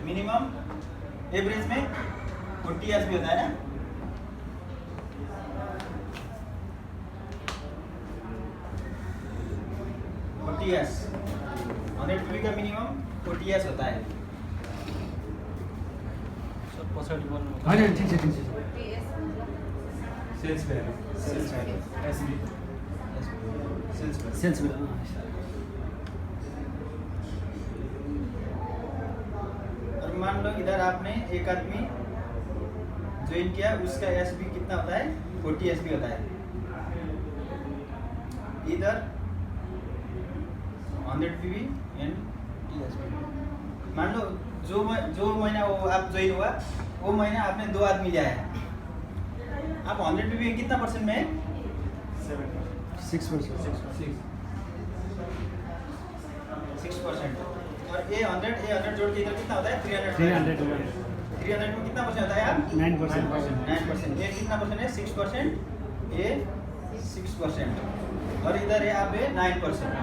Minimum average में 40 SP होता है ना। एस 100 पीवी का मिनिमम 40 एस होता है। हाँ जी ठीक है ठीक है। सेल्स वैल्यू एसबी सेल्स में और मान लो इधर आपने एक आदमी ज्वाइन किया, उसका एसबी कितना होता है? 40 एसबी होता है। इधर 100 पीवी एंड टीएसपी। मान लो जो महीना वो आप ज्वाइन हुआ, वो महीना आपने 2 आदमी लिया है। आप 100 पीवी कितना परसेंट में है? 6%। और ए 100 जोड़ के इधर कितना होता है? 300 में कितना परसेंट होता है आप? 9%। ए कितना परसेंट है? 6%। ए 6% और इधर है आप 9%।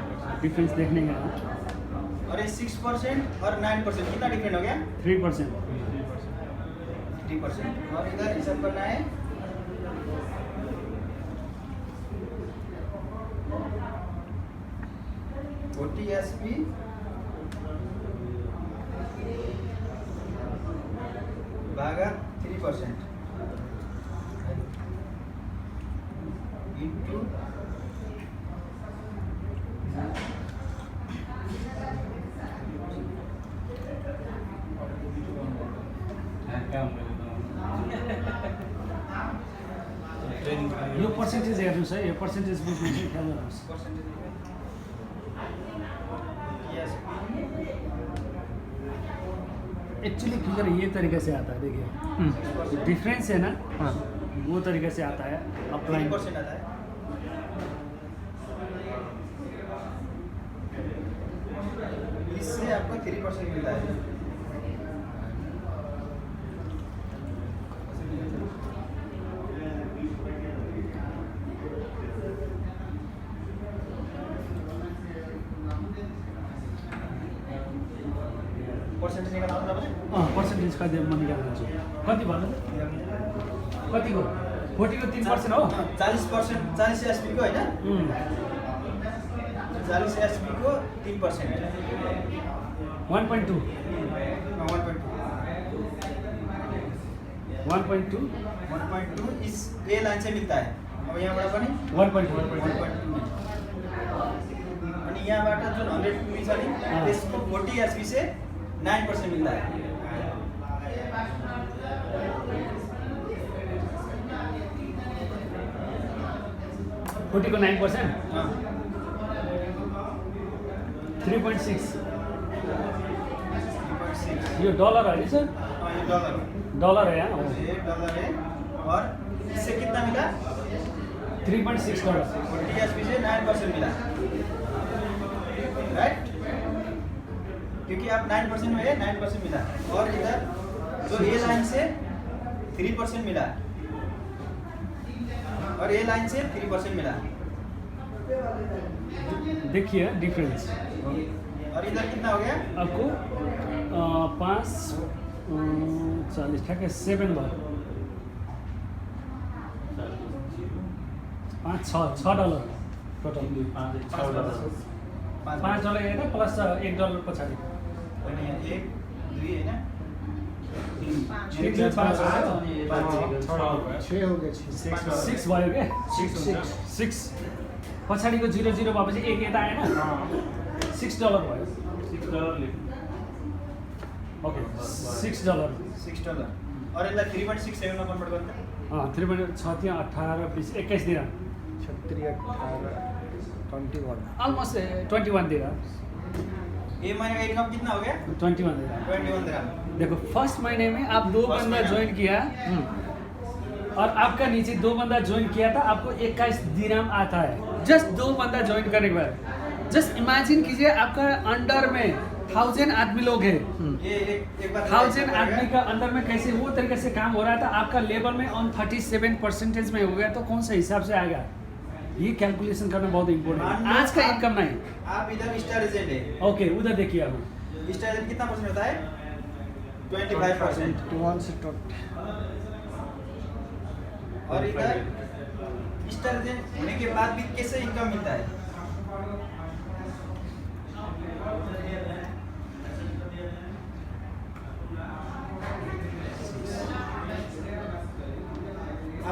डिफरेंस देखने का। और ये 6% और 9% कितना डिफरेंट हो गया? 3%। 3%। और इधर हिसाब करना है 40 एसपी भागा 3% इंटू यो पर्सेन्टेज हेर्नुहोस् है, यो पर्सेन्टेज बुझ्नु चाहिँ ख्याल गर्नुहोस्। एक्चुअली फिगर ये तरीके से आता है, देखिए डिफरेंस है ना, हाँ वो तरीके से आता है। अप्लाई 3% आता है। इससे आपको 3% मिलता है। पर्सेन्टेज निकाल्नु आउँछ तपाईलाई? पर्सेन्टेज कति म निकाल्नु छु। कति भन्नु त? कतिको? 40 को 3% हो? 40% 40 एसपी को हैन? 40 एसपी को 3%। 1.2 इस ए लाइन से मिलता है। अब यहाँबाट पनि 1.2 अनि यहाँबाट जुन 100 पीवी छ नि त्यसको 40 एसपी से 9% मिलता है। फोर्टी को 9%, हाँ 3.6 3.6 यो डलर है सर? हाँ ये डॉलर डलर है यहाँ। ये डॉलर है। और इससे कितना मिला? 3.6 डलर। 40 एसपी से 9% मिला, राइट? क्योंकि आप 9% में है, 9% मिला। और इधर जो ए लाइन से 3% मिला और ए लाइन से 3% मिला। देखिए डिफरेंस और इधर कितना हो गया? आपको 5.40 ठ्याक्कै 7 भयो। 5-6 डलर टोटल। 5 डलर होइन प्लस 1 डलर पछाडि। अनि यहाँ 1 2 हैन? 3 5 हो गया 6 भयो क्या? 6 पछाडिको 0 0 भएपछि 1 यता आएन? 6 डलर भयो। Okay 6 dollar. 6 डलर। और यसलाई 3.67 मा कन्भर्ट गर्नु त? 3.6 त्यहाँ 18 20 21 दिरहम। 36 18 21 ऑलमोस्ट 21 दिरहम। ये महीने का इनकम कितना हो गया? 21 दिरहम। 21 दिरहम। देखो फर्स्ट महीने में आप 2 बंदा ज्वाइन किया और आपका नीचे 2 बंदा ज्वाइन किया था, आपको 21 दिरहम आता है। जस्ट 2 बंदा ज्वाइन करने के बाद जस्ट इमेजिन कीजिए आपका अंडर में 1000 आदमी लोग हैं। ये एक बार 1000 आदमी का अंदर में कैसे वो तरीके से काम हो रहा था, आपका लेबर में ऑन 37% में हो गया, तो कौन सा हिसाब से आएगा? ये कैलकुलेशन करना बहुत इम्पोर्टेंट है। आज का इनकम नहीं। आप इधर स्टार एजेंट है। ओके उधर देखिए आप स्टार एजेंट कितना परसेंट होता है? 25%। 21 से 20 और इधर स्टार एजेंट होने के बाद भी कैसे इनकम मिलता है?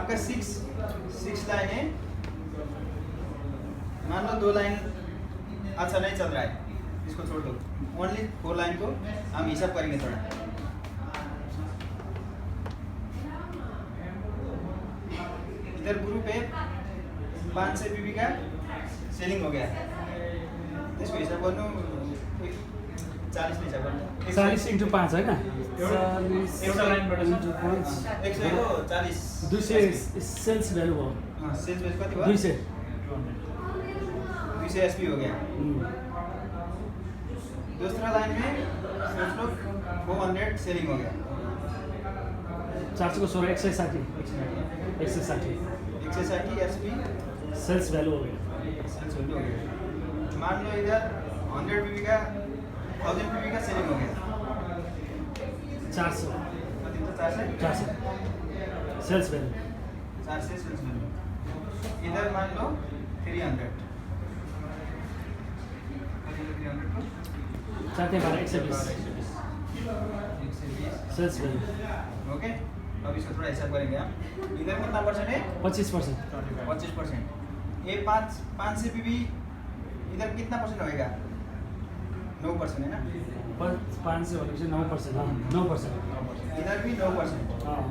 आपका सिक्स लाइन है, मान लो 2 लाइन अच्छा नहीं चल रहा है, इसको छोड़ दो, ओनली 4 लाइन को हम हिसाब करेंगे थोड़ा। इधर ग्रुप है 500 पीवी का सेलिंग हो गया, इसको हिसाब गर्नु 40 नहीं हिसाब गर्नु 40 इंटू 5 है ना, 100 को 40 200 सेल्स वैल्यू हो, हाँ सेल्स बेस कति भयो? 200 एसपी हो गया। दूसरा लाइन में सोच लो 400 सेलिंग हो गया, 400 को 16 160 एसपी सेल्स वैल्यू हो गया। सेल्स वैल्यू हो गया। मान लो इधर 100 पीवी का 1000 पीवी का सेलिंग हो गया, 400 कति तो 400 सेल्स वैल्यू 400 सेल्स वैल्यू। इधर मान लो 300 को 4 120 सेल्स वैल्यू। ओके, अब इसको थोड़ा हिसाब करेंगे हम। इधर कितना परसेंट है? 25%। 25%। ये 500 पीवी इधर कितना परसेंट होएगा? 9% है ना? 5 से वाले 9%, हाँ 9%। इधर भी 9%। हाँ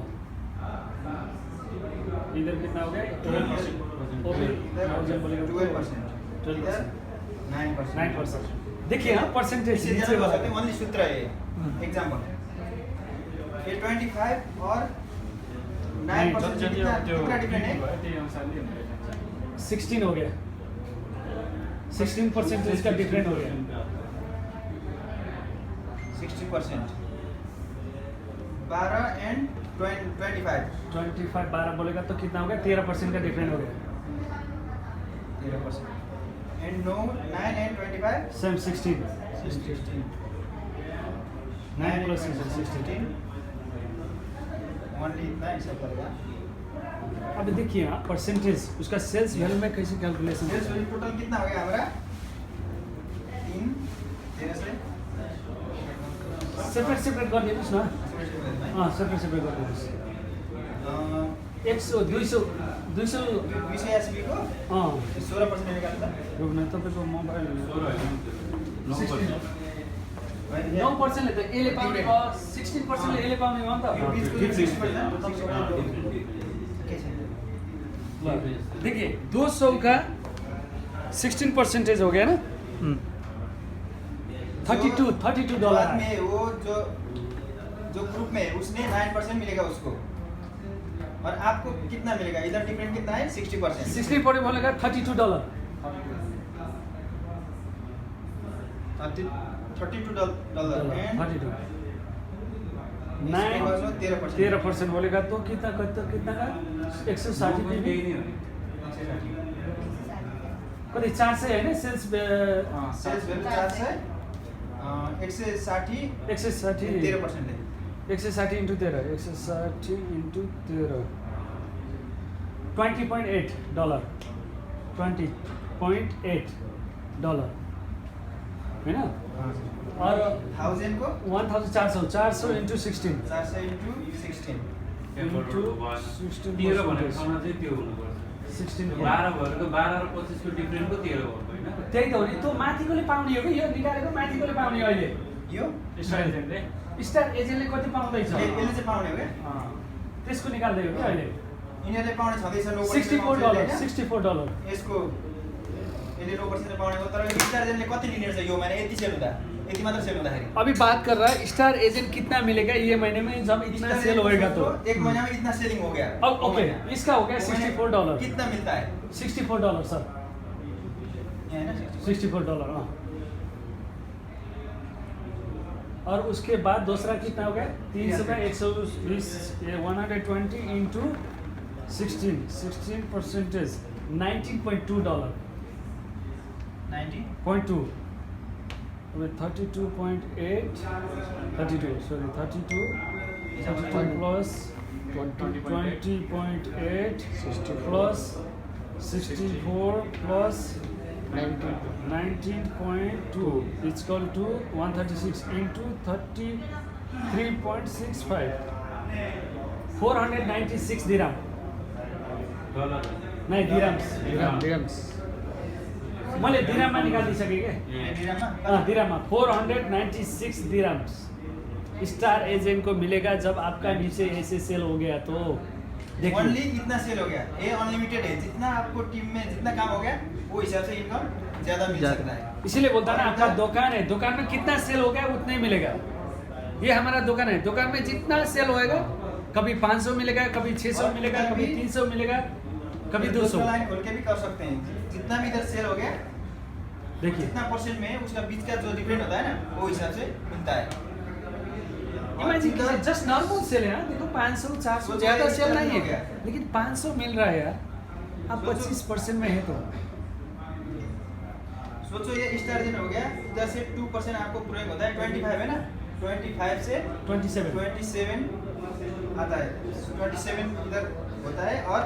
इधर कितना हो गया? 12%। और फिर इधर 12%। 12%। इधर 9%। 9%। देखिए हाँ परसेंटेज इसे नीचे वाला जानते ओनली सूत्र है एग्जांपल। ये 25 और 9% कितना डिफरेंट है? 16 हो गया, 16% इसका डिफरेंट हो गया। 60%। 12 एंड 25 12 बोलेगा तो कितना हो गया? 13% का डिफरेंट हो गया। 13%। And 9 and 25 same 16 16। 9 plus 16। Only इतना हिसाब करेगा। अब देखिए हाँ परसेंटेज उसका सेल्स वैल्यू में कैसे कैलकुलेशन सेल्स वैल्यू टोटल कितना हो गया हमारा? 3 13 से सेपरेट कर दिनुहोस् न। हाँ सेपरेट कर दिनुहोस्। 100 200 200 एसबी को हाँ 16% निकाल्दा रुक्न तपाईँको मोबाइल 9%ले त यसले पाउने भयो, 16%ले यसले पाउने भयो नि त। 6%। देखिए 200 का 16% हो गया ना, 32 डॉलर बाद में वो जो ग्रुप में है उसने 9% मिलेगा उसको, और आपको कितना मिलेगा? इधर डिफरेंट कितना है? 60%। 60 पड़े बोलेगा $32 $32 एंड 32 9 13% बोलेगा तो कितना का 160 पीवी कति 400 है ना सेल्स सेल्स वैल्यू 400 160 160 13% है। 160 इंटू 13 160 इंटू 13 $20.8 $20.8 है ना, और 1000 को 1400 इंटू 16 400 into 16 इंटू 13 भनेको ठाउँमा चाहिँ त्यो हुनुपर्छ। 16 12 भएको 12 र 25 को डिफरेन्ट को 13 भएको हैन। त्यही त हो नि, त्यो माथिकोले पाउने हो कि यो निकालेको माथिकोले पाउने अहिले यो स्टार एजेन्टले स्टार एजेन्टले कति पाउँदैछ यसले चाहिँ पाउने हो क्या? त्यसको निकाल्दै हो कि अहिले यिनीहरूले पाउने छँदैछ 9% $64 $64 यसको यसले 9% पाउने हो, तर स्टार एजेन्टले कति लिने छ यो महिना? यति सेल हुँदा यति मात्र सेल हुँदाखेरि अभी बात कर रहा है स्टार एजेंट कितना मिलेगा ये महीने में जब इतना स्टार सेल एजेंट होएगा तो। एक महीना में इतना सेलिंग हो गया। अब ओके इसका हो गया $64 कितना मिलता है? $64 सर, ये है ना 64 हाँ। और उसके बाद दूसरा कितना हो गया 300 का 120 120 into 16% $19.2 90 0.2 with 32.8, 32 plus 20.8 plus 64 plus 19.2 is equal to 136 into 33.65 496 dirham. Dollar नहीं dirhams. dirhams. मैले दिराममा निकालिसकेँ ये क्या dirham ना? दिराममा 496 दिराम्स स्टार एजेंट को मिलेगा जब आपका नीचे ऐसे सेल हो गया तो देखिए ओनली इतना सेल हो गया, ये अनलिमिटेड है। जितना आपको टीम में जितना काम हो गया वो हिसाब से इनकम ज्यादा मिल सकता है। इसीलिए बोलता ना आपका दुकान है, दुकान में कितना सेल हो गया उतना ही मिलेगा। ये हमारा दुकान है, दुकान में जितना सेल होएगा कभी 500 मिलेगा, कभी 600 मिलेगा, कभी 300 मिलेगा, कभी 200। लाइन खोल के भी कर सकते हैं। जितना भी इधर सेल हो गया, देखिए जितना परसेंट में उसका बीच का जो डिफरेंट होता है ना, वो हिसाब से मिलता है। इमेजिन कीजिए जस्ट नॉर्मल सेल है, देखो 500 400 ज्यादा सेल नहीं है, लेकिन 500 मिल रहा है यार। आप 25% में है तो सोचो ये स्टार दिन हो गया, इधर से 2% आपको पूरा होता है, 25 है ना, 25 से 27 आता है, 27 इधर होता है। और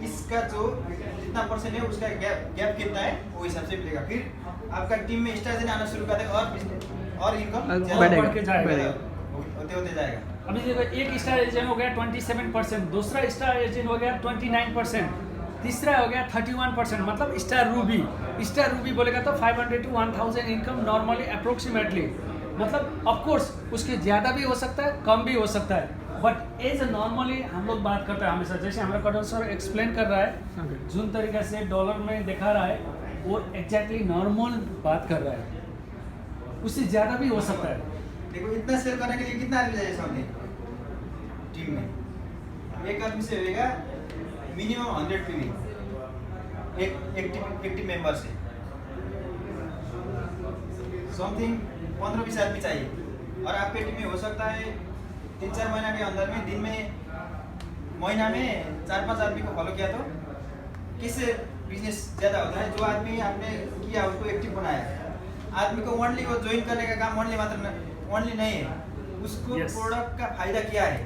इसका जो जितना परसेंट है उसका गैप कितना है वो हिसाब से मिलेगा। फिर आपका टीम में स्टार दिन आना शुरू करता है और इनकम बढ़ के जाएगा। होते होते जाएगा। अभी देखो एक स्टार एजेंट हो गया 27%, दूसरा स्टार एजेंट हो गया 29%, तीसरा हो गया 31%, मतलब स्टार रूबी बोलेगा तो 500 to 1000 इनकम नॉर्मली अप्रोक्सीमेटली। मतलब ऑफ कोर्स उसके ज़्यादा भी हो सकता है, कम भी हो सकता है, बट एज नॉर्मली हम लोग बात करते हैं हमेशा। जैसे हमारा कटल सर एक्सप्लेन कर रहा है, जिन तरीके से डॉलर में दिखा रहा है वो एग्जैक्टली नॉर्मल बात कर रहा है, उससे ज़्यादा भी हो सकता है। देखो इतना सेल करने के लिए कितना आदमी चाहिए सामने टीम में? एक आदमी से होगा मिनिमम 100 पीवी, एक टीम मेंबर से समथिंग 15-20 आदमी चाहिए। और आपके टीम में हो सकता है 3-4 महीना के अंदर में दिन में महीना में 4-5 आदमी को फॉलो किया तो किससे बिजनेस ज़्यादा होता है? जो आदमी आपने किया उसको एक्टिव बनाया। आदमी को ओनली वो ज्वाइन करने का काम ओनली नहीं है, उसको प्रोडक्ट का फायदा क्या है,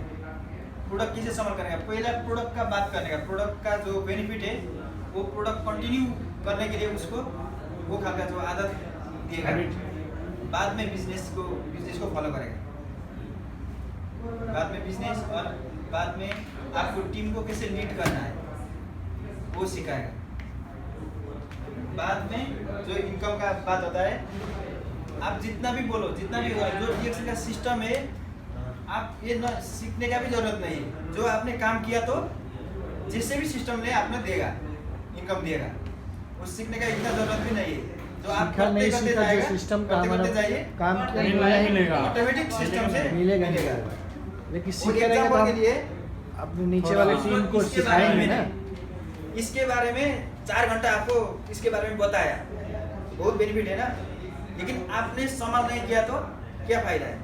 प्रोडक्ट किसे संभाल करेगा, पहला प्रोडक्ट का बात करने का, प्रोडक्ट का जो बेनिफिट है वो प्रोडक्ट कंटिन्यू करने के लिए उसको वो खाल का जो आदत देगा, बाद में बिजनेस को फॉलो करेगा। बाद में बिजनेस और बाद में आपको टीम को कैसे लीड करना है वो सिखाएगा। बाद में जो इनकम का बात होता है, आप जितना भी बोलो, जितना भी जो रिएक्शन का सिस्टम है, आप ये न सीखने का भी जरूरत नहीं है। जो आपने काम किया तो जिससे भी सिस्टम ले आपने देगा, इनकम देगा, उस सीखने का इतना जरूरत भी नहीं है। जो आप करते जाएगा, सिस्टम का करते जाइए, काम मिलेगा ऑटोमेटिक सिस्टम से मिलेगा। लेकिन सीखने के लिए अपने नीचे वाले टीम को सिखाएंगे ना। इसके बारे में 4 घंटा आपको इसके बारे में बताया, बहुत बेनिफिट है ना, लेकिन आपने संभाल नहीं किया तो क्या फायदा है?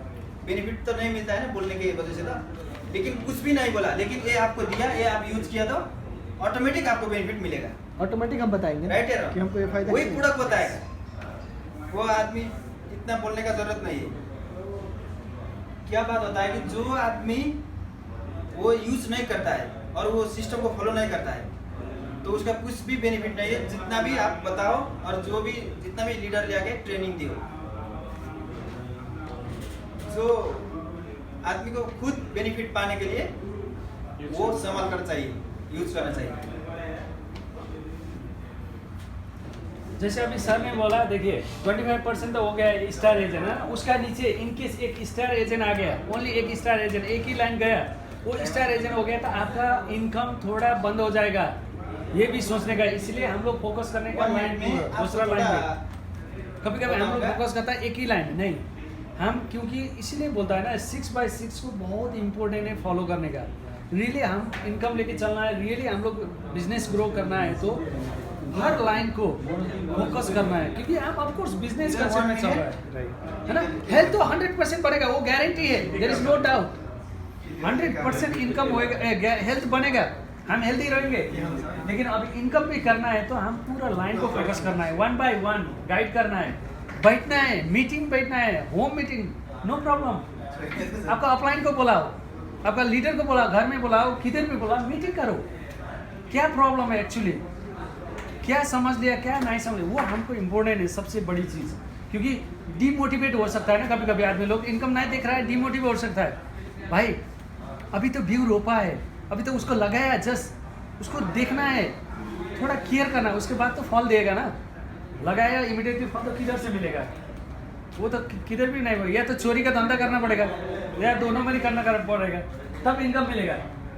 बेनिफिट तो नहीं मिलता है ना बोलने की वजह से तो, लेकिन कुछ भी नहीं बोला, लेकिन ये आपको दिया, ये आप यूज किया तो ऑटोमेटिक आपको बेनिफिट मिलेगा। ऑटोमेटिक हम बताएंगे ना राइट है कि हमको ये फायदा वही प्रोडक्ट बताएगा। वो आदमी इतना बोलने का जरूरत नहीं है। क्या बात होता है कि जो आदमी वो यूज नहीं करता है और वो सिस्टम को फॉलो नहीं करता है तो उसका कुछ भी बेनिफिट नहीं है, जितना भी आप बताओ और जो भी जितना भी लीडर ले आके ट्रेनिंग दियो। जो आदमी को खुद बेनिफिट पाने के लिए वो संभाल कर चाहिए, यूज करना चाहिए। जैसे अभी सर ने बोला, देखिए 25% तो हो गया स्टार एजेंट है, उसका नीचे इनकेस एक स्टार एजेंट आ गया, ओनली एक स्टार एजेंट, एक ही लाइन गया, वो स्टार एजेंट हो गया तो आपका इनकम थोड़ा बंद हो जाएगा। ये भी सोचने का, इसलिए हम लोग फोकस करने का लाइन में दूसरा लाइन में कभी कभी हम लोग फोकस करता है एक ही लाइन नहीं हम, क्योंकि इसलिए बोलता है ना 6x6 को बहुत इंपॉर्टेंट है फॉलो करने का। रियली हम इनकम लेके चलना है, रियली हम लोग बिजनेस ग्रो करना है तो हर लाइन को फोकस करना है, क्योंकि हम ऑफ कोर्स बिजनेस कंसेप्ट में चल रहा है ना। हेल्थ तो 100% बढ़ेगा, वो गारंटी है, there is no doubt. 100% income होएगा, हेल्थ बनेगा, हम हेल्दी रहेंगे, लेकिन अब इनकम भी करना है तो हम पूरा लाइन को फोकस करना है, 1 by 1 गाइड करना है। बैठना है, मीटिंग बैठना है, होम मीटिंग, नो प्रॉब्लम। आपका अपलाइन को बुलाओ, आपका लीडर को बुलाओ, घर में बुलाओ, किधर भी बुलाओ, मीटिंग करो। क्या प्रॉब्लम है एक्चुअली, क्या समझ लिया क्या नहीं समझ लिया, वो हमको इम्पोर्टेंट है, सबसे बड़ी चीज़। क्योंकि डीमोटिवेट हो सकता है ना कभी कभी आदमी, लोग इनकम नहीं देख रहा है, डीमोटिवेट हो सकता है। भाई अभी तो व्यू रोपा है, अभी तो उसको लगाया, जस्ट उसको देखना है, थोड़ा केयर करना है, उसके बाद तो फल देगा ना। लगाया इमीडिएटली फल तो किधर से मिलेगा, वो तो किधर भी नहीं होगा। या तो चोरी का धंधा करना पड़ेगा, या दोनों में ही करना पड़ेगा, तब इनकम मिलेगा।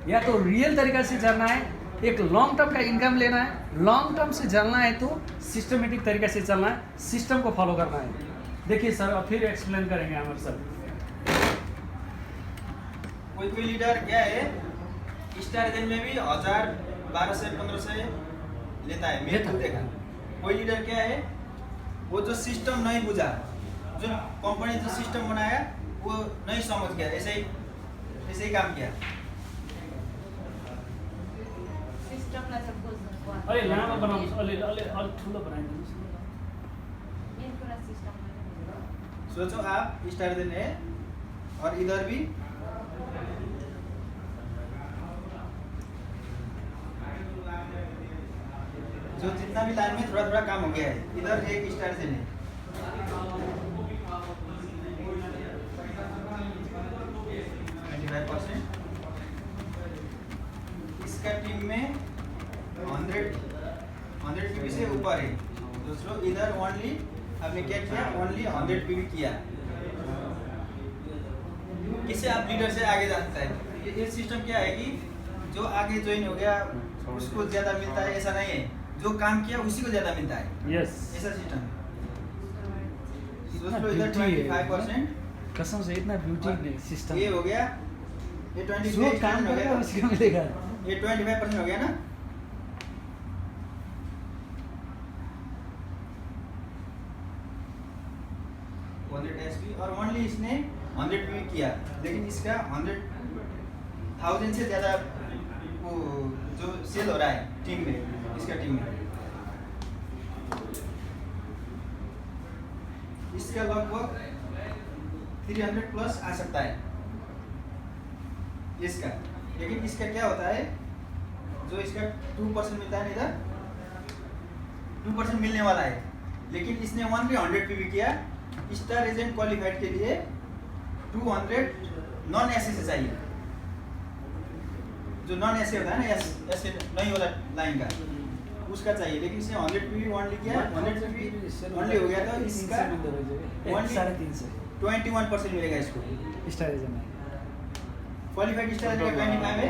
या तो रियल तरीका से चलना है, एक लॉन्ग टर्म का इनकम लेना है, लॉन्ग टर्म से चलना है तो सिस्टमेटिक तरीके से चलना है, सिस्टम को फॉलो करना है। देखिए सर, अब फिर एक्सप्लेन करेंगे हमारे सर। कोई लीडर क्या है, स्टार दिन में भी 1000, 1200, 1500 लेता है, मैंने खुद देखा। कोई लीडर क्या है, वो जो सिस्टम नहीं बुझा, जो कंपनी जो सिस्टम बनाया वो नहीं समझ गया, ऐसे ही काम किया। अरे लामो बनाउनुहोस्, अलि ठुलो बनाइदिनुहोस्। सोचो आप स्टार दिन है और इधर भी जो जितना भी लाइन में थोड़ा थोड़ा काम हो गया है, इधर एक स्टार दिन है, इसका टीम में 100 पीवी से ऊपर है। दूसरों इधर ओनली आपने क्या किया, ओनली 100 पीवी किया। किसे आप लीडर से आगे जा सकता है। ये सिस्टम क्या है कि जो आगे ज्वाइन हो गया उसको ज्यादा मिलता है, ऐसा नहीं है, जो काम किया उसी को ज्यादा मिलता है। यस, ऐसा सिस्टम। दूसरों इधर 25% कसम से इतना ब्यूटी नहीं सिस्टम। ये हो गया, ये 25 जो काम हो करेगा गया, उसको मिलेगा। ये 25% हो गया ना। SP और ओनली इसने 100 पीवी किया, लेकिन इसका 100,000 से ज्यादा वो जो सेल हो रहा है टीम में, इसका टीम में इसका लगभग 300 प्लस आ सकता है इसका। लेकिन इसका क्या होता है, जो इसका 2% मिलता है, इधर 2% मिलने वाला है, लेकिन इसने 100 पीवी किया। स्टार एजेंट क्वालिफाइड के लिए 200 नॉन एसए से चाहिए, जो नॉन एसए होता है ना, एसए नहीं वाला लाइन का, उसका चाहिए। लेकिन इसने 100 पीवी ओनली किया, 100 पीवी ओनली हो गया, तो इसका 21% मिलेगा इसको। Star agent qualified star agent का 25 है,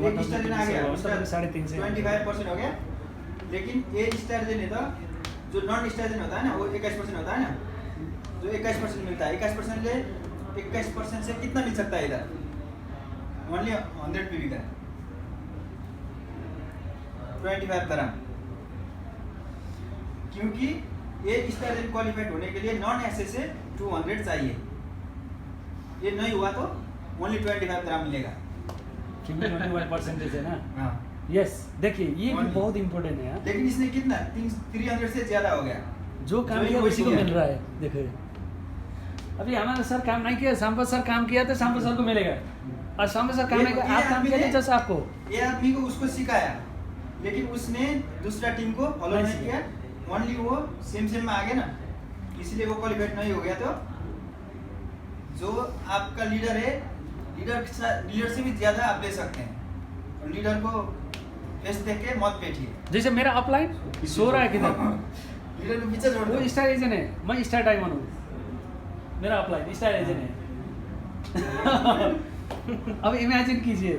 एक स्टार एजेंट आ गया, 3.5 25% हो गया। लेकिन ये स्टार एजेंट है तो जो नॉन स्टार एजेंट होता है ना, वो 21% होता है ना, जो 21% मिलता है। 21% से कितना मिल सकता है इधर, ओनली 100 पीवी का 25 तरह। क्योंकि ये स्टार एजेंट क्वालिफाइड होने के लिए नॉन एसए से 200 चाहिए, ये नहीं हुआ तो ओनली 25 तरह मिलेगा। क्योंकि 21% है ना। हाँ, यस, देखिए ये भी Only। बहुत इम्पोर्टेंट है। लेकिन इसने कितना 300 से ज्यादा हो गया, जो काम जो किया ही उसी को किया। मिल रहा है। देखो अभी हमारा सर काम नहीं किया, सांपत सर काम किया तो सांपत सर को मिलेगा, और सांपत सर काम नहीं किया, आप काम किया तो जैसे आपको। ये आदमी को उसको सिखाया, लेकिन उसने दूसरा टीम को फॉलो नहीं किया, ओनली वो सेम में आ गया ना, इसलिए वो क्वालिफाइड नहीं हो गया। तो जो आपका लीडर है, लीडर से भी ज्यादा आप ले सकते हैं, और लीडर को फेस देख के मत बैठिए। जैसे मेरा अपलाइन सो रहा है किधर, लीडर को पीछे छोड़ दो। वो स्टार एजेंट है, मैं स्टार डायमंड हूँ, मेरा अपलाइन स्टार एजेंट है। अब इमेजिन कीजिए,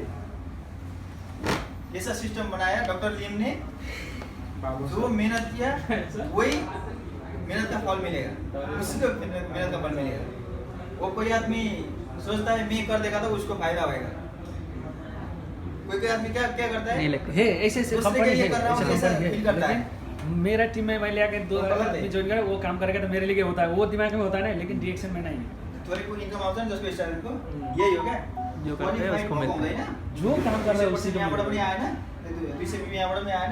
ऐसा सिस्टम बनाया डॉक्टर लीम ने, जो मेहनत किया वही मेहनत का फल मिलेगा, उसी को मेहनत का फल मिलेगा। वो कोई आदमी सोचता है मैं कर देगा तो उसको फायदा होगा, कोई आदमी क्या क्या करता है, है ऐसे ऐसे उसने कंपनी ये है, कर रहा हूँ, ऐसे ऐसा कंपनी feel है। करता है। लेकिन मेरा टीम में मैं लिया के दो गलत है। आदमी ज्वाइन करे, वो काम करेगा तो मेरे लिए होता है, वो दिमाग में होता है ना, लेकिन रिएक्शन में नहीं। थोड़ी कोई इनकम आता है जस्ट स्टार्ट को, यही हो गया जो करते हैं उसको मिलता है। ना, जो काम कर रहा है उसी को यहाँबाट पनि मिलेगा। आएन, रिसेप्ट यहाँबाट पनि आएन,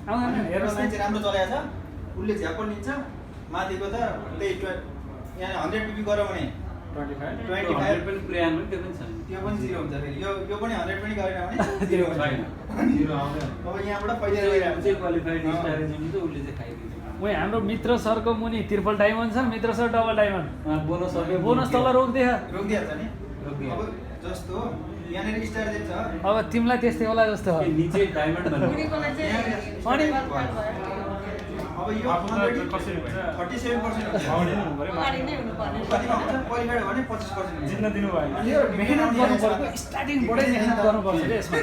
आउँदैन, हेर्नुहोस् मान्छे न। राम्रो चलाएको छ, उसले झ्यापल लिन्छ, माथिको त त्यही यहाँ 100 ppb गऱ्यो भने 25 25 पनि क्रियान्वयन त्यो पनि छैन त्यो पनि 0 हुन्छ फेरि यो पनि 100 पनि गरेन भने त्यो छैन 0 आउँदैन अब यहाँबाट पहिला गइरहेको चाहिँ क्वालिफाइड स्टार एजेन्ट त उसले चाहिँ खाइदिन्छ वही हाम्रो मित्र सरको मुनि ट्रिपल डायमन्ड छ, मित्र sir double diamond. Bonus bonus तल रोकिदियो। रोकिदिहाल्छ नि अब जस्तो यहाँनिर स्टार चाहिँ छ अब तिमीलाई त्यस्तै होला जस्तो हो। निचे डायमन्ड भन्नु बुढीकोलाई चाहिँ अनि अब यो 37% हुन्छ अगाडि नै हुनुपर्ने कतिमा हुन्छ क्वालिफाइड भने 25% हुन्छ जित्न दिनु भयो यो मेहनत गर्नुपर्छ, स्टार्टिङबाटै मेहनत गर्नुपर्छ रे यसमा।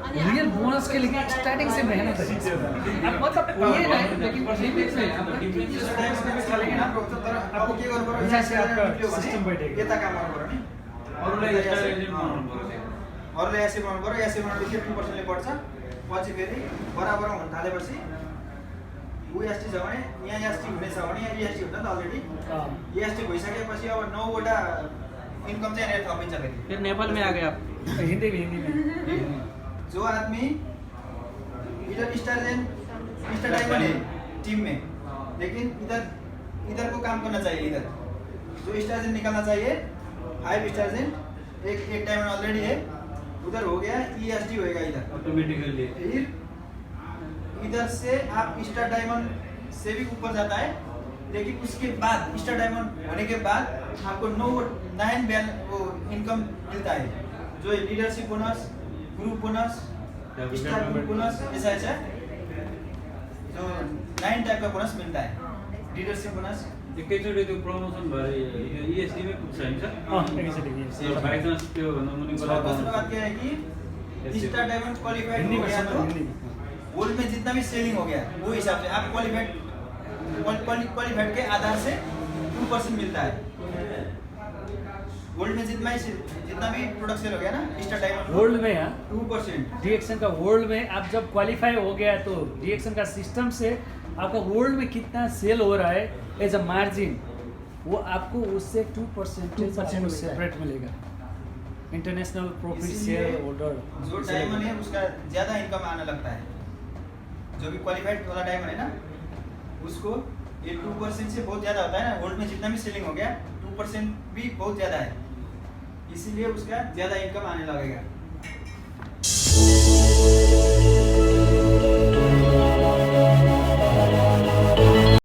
रियल बोनस के लिए स्टार्टिंग से मेहनत है। अब मतलब ये नहीं लेकिन लिमिट में आपको के गर्नु पर्यो जैसे आपका सिस्टम बैठेगा। यता काम गर्नु पर्यो नि अरूलाई स्टार एजेन्ट बनाउनु पर्छ अरूले एसए बनाउनु पर्यो एसए बनाउनु 50% ले बढ्छ पछि फेरि बराबर हुन थालेपछि UST छ भने यहाँ EST हुनेछ भने यहाँ EST हुन्छ नि त अलरेडी EST भइसकेपछि अब 9 वटा इन्कम चाहिँ यहाँनिर थपिन्छ फेरि फिर नेपाल में आ गए आप हिंदी में जो आदमी इधर स्टार डायमंड है टीम में लेकिन इधर को काम करना चाहिए इधर जो स्टार निकालना चाहिए 5 स्टार एक डायमंड ऑलरेडी है उधर हो गया EST होएगा इधर ऑटोमेटिकली फिर इधर से आप स्टार डायमंड से भी ऊपर जाता है लेकिन उसके बाद स्टार डायमंड होने के बाद आपको 9 वो इनकम मिलता है जो leadership bonus group bonus star group bonus ऐसा ऐसा जो 9 टाइप का बोनस मिलता है लीडरशिप बोनस एकैचोटि त्यो प्रमोसन भएर यो EST मै पुग्छ हैन सर बाइ चान्स त्यो नमुनी दूसरा बात क्या है कि स्टार डायमंड क्वालिफाइड हो गया तो वर्ल्ड में जितना भी सेलिंग हो गया वो हिसाब से आप क्वालिफाइड के आधार से 2% मिलता है वर्ल्ड में जितना भी प्रोडक्ट सेल हो गया ना स्टार डायमंड वर्ल्ड में यार 2% डीएक्शन का वर्ल्ड में आप जब क्वालिफाई हो गया तो डीएक्शन का सिस्टम से आपका वर्ल्ड में कितना सेल हो रहा है एज अ मार्जिन वो आपको उससे 2% सेपरेट मिलेगा इंटरनेशनल प्रॉफिट शेयर होल्डर जो डायमंड है उसका ज्यादा इनकम आने लगता है जो भी क्वालिफाइड वाला डायमंड है ना उसको ये 2% से बहुत ज्यादा होता है ना वर्ल्ड में जितना भी सेलिंग हो गया 2% भी बहुत ज्यादा है इसीलिए उसका ज्यादा इनकम आने लगेगा